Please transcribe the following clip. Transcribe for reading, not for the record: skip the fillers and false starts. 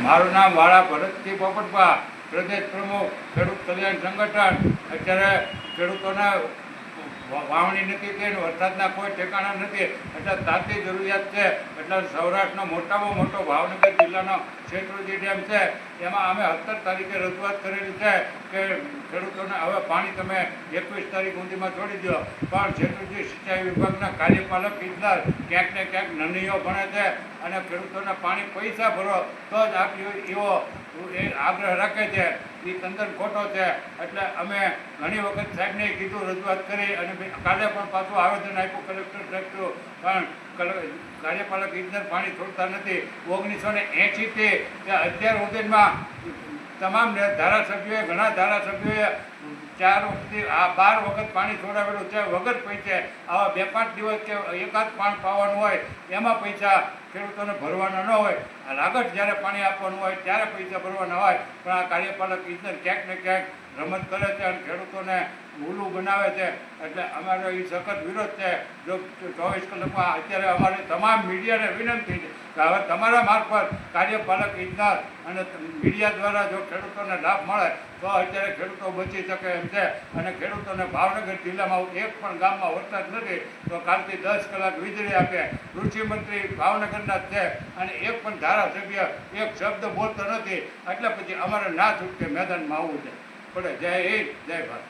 મારું નામ વાળા ભરતસિંહ પોપટભા, પ્રદેશ પ્રમુખ ખેડૂત કલ્યાણ સંગઠન. અત્યારે ખેડૂતોને વાવણી નથી થઈ, વરસાદના કોઈ ઠેકાણા નથી, એટલે તાતી જરૂરિયાત છે. એટલે સૌરાષ્ટ્રનો મોટામાં મોટો ભાવનગર જિલ્લાનો શેત્રુંજી ડેમ છે, એમાં અમે 17 તારીખે રજૂઆત કરેલી છે કે ખેડૂતોને હવે પાણી તમે 21 તારીખ સુધીમાં છોડી દો. પણ શેત્રુંજી સિંચાઈ વિભાગના કાર્યપાલક ઇજનેર ક્યાંક ને ક્યાંક નનીઓ ભણે છે અને ખેડૂતોને પાણી પૈસા ભરો તો જ આપ્યું એવો એ આગ્રહ રાખે છે. એ તદ્દન ખોટો છે. એટલે અમે ઘણી વખત સાહેબને કીધું, રજૂઆત કરી, અને કાલે પણ પાછું આવેદન આપ્યું કલેક્ટર સાહેબ, પણ કાર્યપાલક ઇજનેર પાણી છોડતા નથી. 1980થી અત્યાર સુધીમાં તમામ ધારાસભ્યોએ, ઘણા ધારાસભ્યોએ 4 વખત 12 વખત પાણી છોડાવેલું છે વગર પૈસે. આવા 2-5 દિવસ કે એકાદ પાણી પાવાનું હોય એમાં પૈસા ખેડૂતોને ભરવાના ન હોય, લાગત જ્યારે પાણી આપવાનું હોય ત્યારે પૈસા ભરવાના હોય. પણ આ કાર્યપાલક ઇજનેર ક્યાંક ને ક્યાંક રમત કરે છે અને ખેડૂતોને ભૂલું બનાવે છે. એટલે અમારો એ સખત વિરોધ છે. જો 24 કલાકમાં અત્યારે અમારી તમામ મીડિયાને વિનંતી છે કે હવે તમારા મારફત કાર્યપાલક ઇજનેર અને મીડિયા દ્વારા જો ખેડૂતોને લાભ મળે તો અત્યારે ખેડૂતો બચી શકે એમ છે. અને ખેડૂતોને ભાવનગર જિલ્લામાં એક પણ ગામમાં વરસાદ નથી તો કાલથી 10 કલાક વીજળી આપે. કૃષિમંત્રી ભાવનગરના જ છે અને એક પણ ધારાસભ્ય એક શબ્દ બોલતો નથી. એટલે પછી અમારે ના છૂટકે મેદાનમાં આવવું છે પડે. જય હિન્દ, જય ભારત.